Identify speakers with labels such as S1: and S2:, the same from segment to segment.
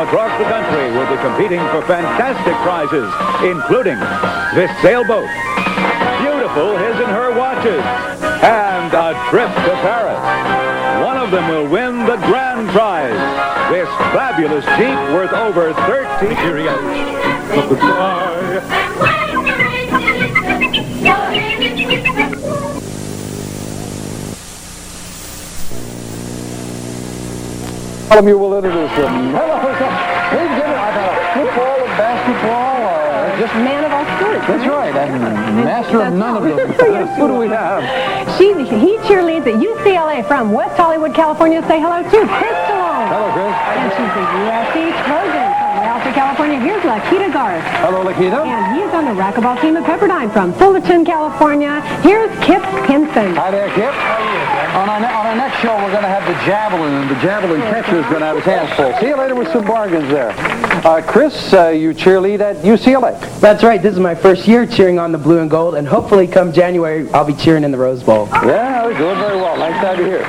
S1: across the country will be competing for fantastic prizes, including this sailboat, beautiful his and her watches, and a trip to Paris. One of them will win the grand prize, this fabulous Jeep worth over 30.
S2: You will introduce them. Hello, I've had a football, a basketball, just
S3: man of all sports.
S2: That's right, and master of none of them. Who do we have?
S3: He cheerleads at UCLA from West Hollywood, California. Say hello to Chris Stallone.
S2: Hello, Chris.
S3: And she's a USC Trojan from Rialto, California. Here's Lakita Garth.
S2: Hello, Lakita.
S3: And he's on the racquetball team at Pepperdine from Fullerton, California. Here's Kip Hinson.
S2: Hi there, Kip. On our next show, we're going to have the javelin, and the javelin catcher is going to have his hands full. See you later with some bargains there. Chris, you cheerlead at UCLA.
S4: That's right. This is my first year cheering on the blue and gold, and hopefully come January, I'll be cheering in the Rose Bowl.
S2: Yeah, we're doing very well. Nice to have you here.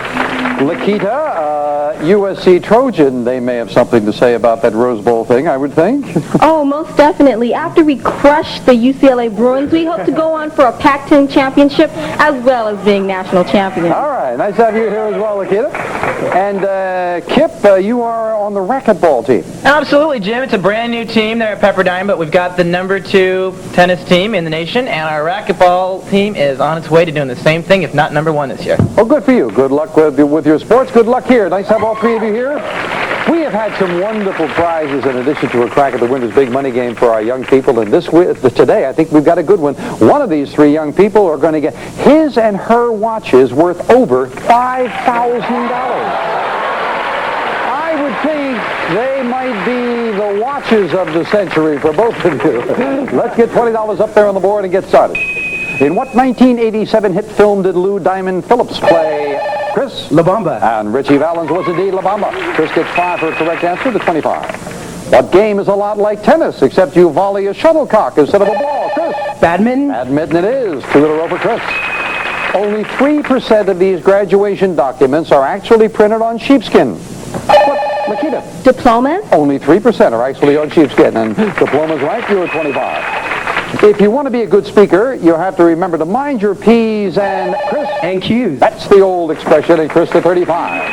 S2: Lakita, USC Trojan, they may have something to say about that Rose Bowl thing, I would think.
S5: Oh, most definitely. After we crush the UCLA Bruins, we hope to go on for a Pac-10 championship as well as being national champions.
S2: All right. Nice to have you here as well, Lakita. And Kip, you are on the racquetball team.
S4: Absolutely, Jim. It's a brand new team there at Pepperdine, but we've got the #2 tennis team in the nation, and our racquetball team is on its way to doing the same thing, if not #1 this year.
S2: Well, good for you. Good luck with your sports. Good luck here. Nice to have all three of you here. We have had some wonderful prizes in addition to a crack at the winner's big money game for our young people. And today, I think we've got a good one. One of these three young people are going to get his and her watches worth over $5,000. I would think they might be the watches of the century for both of you. Let's get $20 up there on the board and get started. In what 1987 hit film did Lou Diamond Phillips play? Chris?
S4: La Bamba.
S2: And Richie Valens was indeed La Bamba. Chris gets 5 for a correct answer to 25. What game is a lot like tennis, except you volley a shuttlecock instead of a ball? Chris?
S4: Badminton.
S2: Badminton it is. 2 in a row for Chris. Only 3% of these graduation documents are actually printed on sheepskin. What, Lakita?
S5: Diplomas?
S2: Only 3% are actually on sheepskin, and diploma's right, you're at 25. If you want to be a good speaker, you have to remember to mind your P's and Chris.
S4: And Q's.
S2: That's the old expression, and Chris to 35.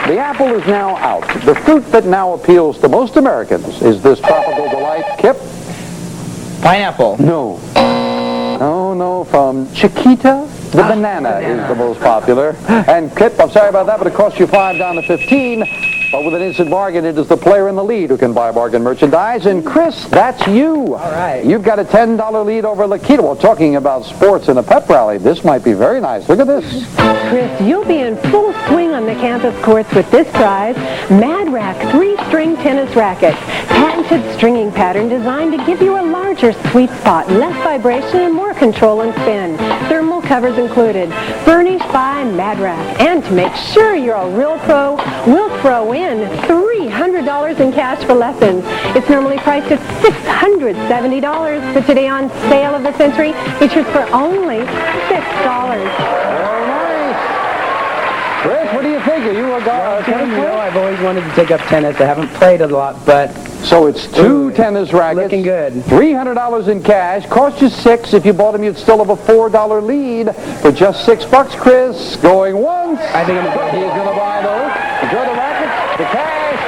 S2: The apple is now out. The fruit that now appeals to most Americans is this tropical delight. Kip?
S4: Pineapple.
S2: No. No, from Chiquita. The banana is the most popular. And Kip, I'm sorry about that, but it cost you 5 down to 15. But with an instant bargain, it is the player in the lead who can buy bargain merchandise. And Chris, that's you.
S4: All right.
S2: You've got a $10 lead over Lakita. Well, talking about sports and a pep rally, this might be very nice. Look at this.
S3: Chris, you'll be in full swing on the campus courts with this prize, Mad Rack 3-string tennis rackets. Patented stringing pattern designed to give you a larger sweet spot, less vibration, and more control and spin. Thermal covers included. Furnished by Mad Rack. And to make sure you're a real pro, we'll throw in $300 in cash for lessons. It's normally priced at $670, but today on Sale of the Century, features for only $6.
S2: Very nice. Chris, what do you think? Are you a tennis player?
S4: I've always wanted to take up tennis. I haven't played a lot, but...
S2: So it's 2 tennis rackets.
S4: Looking good.
S2: $300 in cash. Cost you $6. If you bought them, you'd still have a $4 lead for just $6. Chris, going once.
S4: I think I'm going to
S2: He's going to buy those. Enjoy the rackets, the cash.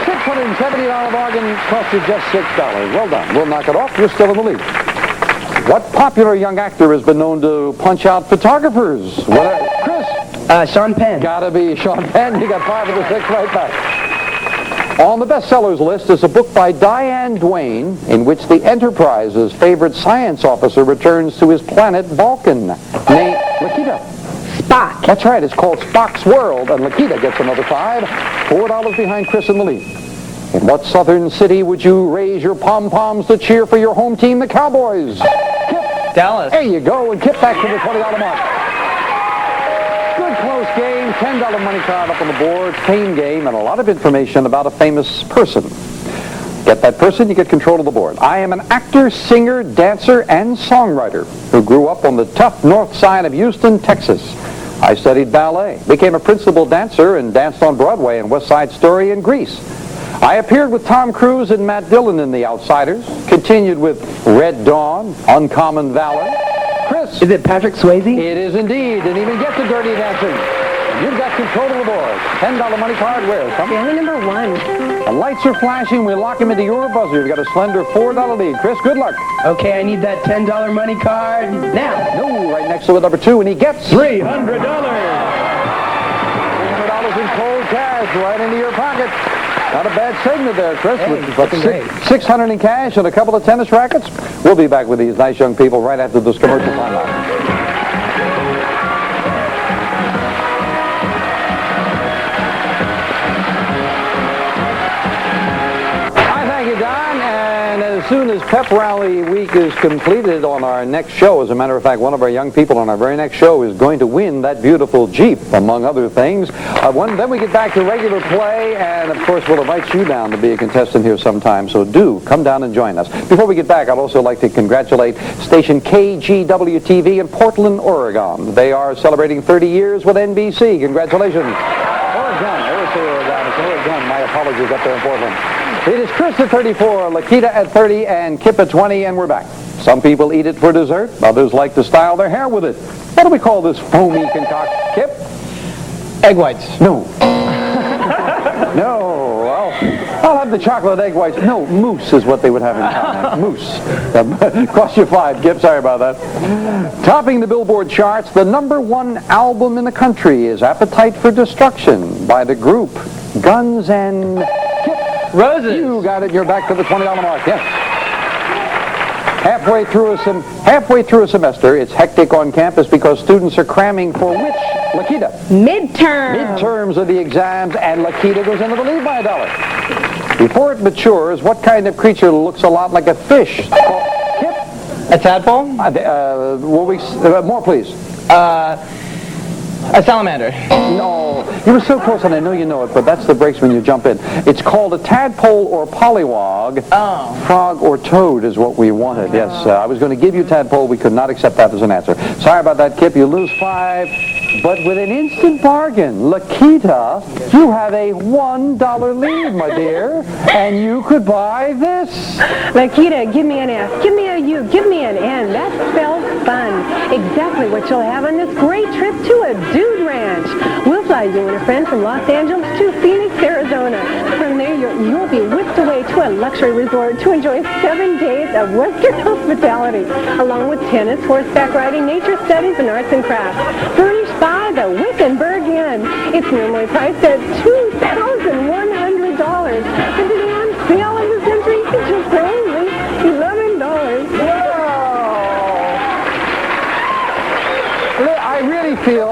S2: $670 bargain cost you just $6. Well done. We'll knock it off. You're still in the lead. What popular young actor has been known to punch out photographers? Chris?
S4: Sean Penn.
S2: Gotta be Sean Penn. You got 5 of the 6 right back. On the bestsellers list is a book by Diane Duane in which the Enterprise's favorite science officer returns to his planet Vulcan. Named Lakita.
S3: Spock.
S2: That's right. It's called Spock's World, and Lakita gets another 5. $4 behind Chris in the lead. In what southern city would you raise your pom-poms to cheer for your home team, the Cowboys? Kip.
S4: Dallas.
S2: There you go, and Kip back to the $20 mark. Good close game, $10 money card up on the board, fame game, and a lot of information about a famous person. Get that person, you get control of the board. I am an actor, singer, dancer, and songwriter who grew up on the tough north side of Houston, Texas. I studied ballet, became a principal dancer, and danced on Broadway and West Side Story in Greece. I appeared with Tom Cruise and Matt Dillon in The Outsiders. Continued with Red Dawn, Uncommon Valor. Chris.
S4: Is it Patrick Swayze?
S2: It is indeed, and even get to Dirty Dancing. You've got control of the board. $10 money card where?
S3: Family number 1.
S2: The lights are flashing. We lock him into your buzzer. You've got a slender $4 lead. Chris, good luck.
S4: Okay, I need that $10 money card now.
S2: No, right next to it, number 2, and he gets
S1: $300.
S2: $300 in cold cash right into your pocket. Not a bad segment there, Chris.
S4: Hey,
S2: with about
S4: looking great.
S2: $600 in cash and a couple of tennis rackets. We'll be back with these nice young people right after this commercial timeout. As soon as Pep Rally Week is completed on our next show, as a matter of fact, one of our young people on our very next show is going to win that beautiful Jeep, among other things. Then we get back to regular play, and of course we'll invite you down to be a contestant here sometime, so do come down and join us. Before we get back, I'd also like to congratulate station KGW-TV in Portland, Oregon. They are celebrating 30 years with NBC. Congratulations. Oregon. I always say Oregon. It's Oregon. My apologies up there in Portland. It is Chris at 34, Lakita at 30, and Kip at 20, and we're back. Some people eat it for dessert. Others like to style their hair with it. What do we call this foamy concoction, Kip?
S4: Egg whites.
S2: No. No. Well, I'll have the chocolate egg whites. No, mousse is what they would have in town. Mousse. Cost you 5, Kip. Sorry about that. Topping the Billboard charts, the #1 album in the country is Appetite for Destruction by the group Guns N'
S4: Roses.
S2: You got it. You're back to the $20 mark. Yes. Halfway through a semester, it's hectic on campus because students are cramming for which, Lakita?
S5: Midterm.
S2: Midterms of the exams, and Lakita goes into the lead by $1. Before it matures, what kind of creature looks a lot like a fish? Kip?
S4: A tadpole?
S2: More, please.
S4: A salamander.
S2: No, you were so close, and I know you know it, but that's the breaks when you jump in. It's called a tadpole or pollywog.
S4: Oh.
S2: Frog or toad is what we wanted. Yes, I was going to give you tadpole. We could not accept that as an answer. Sorry about that, Kip. You lose 5. But with an instant bargain, Lakita, you have a $1 lead, my dear, and you could buy this.
S3: Lakita, give me an S. Give me a U. Give me an N. That spells fun. Exactly what you'll have on this great trip to a dude ranch. We'll fly you and a friend from Los Angeles to Phoenix, Arizona. From there, you'll be whisked away to a luxury resort to enjoy 7 days of Western hospitality, along with tennis, horseback riding, nature studies, and arts and crafts. Furnished by the Wickenburg Inn. It's normally priced at $2,100. And today on sale in this country, it's just only $11.
S2: I really feel,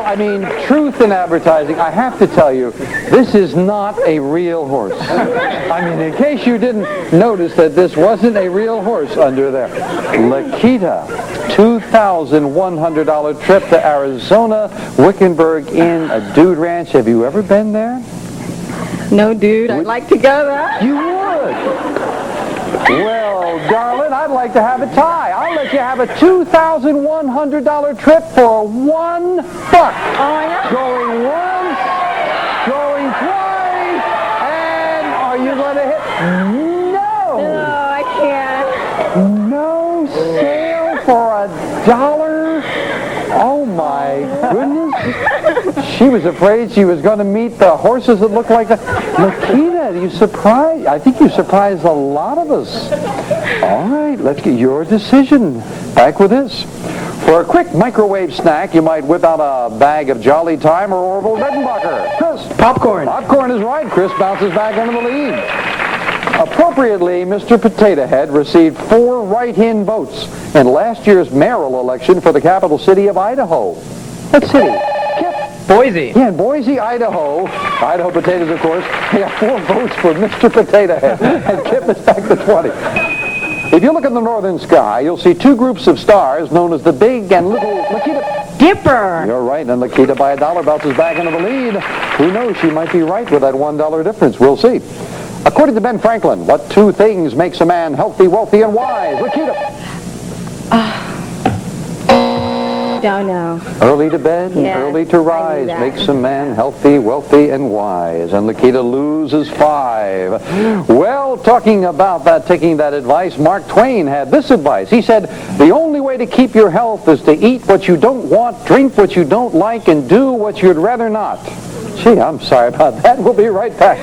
S2: truth in advertising, I have to tell you, this is not a real horse. In case you didn't notice that this wasn't a real horse under there. Lakita, $2,100 trip to Arizona, Wickenburg Inn, a dude ranch. Have you ever been there?
S5: No, dude, I'd like to go there.
S2: You would. Well, darling, I'd like to have a tie. I'll let you have a $2,100 trip for $1.
S5: Oh, yeah?
S2: Going once, going twice, and are you going to hit? No.
S5: No, I can't.
S2: No sale for $1. Oh my goodness. She was afraid she was going to meet the horses that look like that. Lakita, you surprised? I think you surprised a lot of us. All right, let's get your decision. Back with this. For a quick microwave snack, you might whip out a bag of Jolly Time or Orville Redenbacher. Chris?
S4: Popcorn.
S2: Popcorn is right. Chris bounces back into the lead. Appropriately, Mr. Potato Head received 4 write-in votes in last year's mayoral election for the capital city of Idaho. What city? Kip?
S4: Boise.
S2: Yeah, in Boise, Idaho. Idaho potatoes, of course. They have 4 votes for Mr. Potato Head. And Kip is back to 20. If you look at the northern sky, you'll see 2 groups of stars known as the Big and Little Lakita
S3: Dipper.
S2: You're right, and Lakita by $1 bounces back into the lead. Who knows, she might be right with that $1 difference. We'll see. According to Ben Franklin, what 2 things makes a man healthy, wealthy, and wise? Lakita.
S5: Don't know.
S2: Early to bed and
S5: Yes,
S2: early to
S5: I knew
S2: rise
S5: that.
S2: makes a man healthy, wealthy, and wise. And Lakita loses 5. Well, talking about that, taking that advice, Mark Twain had this advice. He said, the only way to keep your health is to eat what you don't want, drink what you don't like, and do what you'd rather not. Gee, I'm sorry about that. We'll be right back.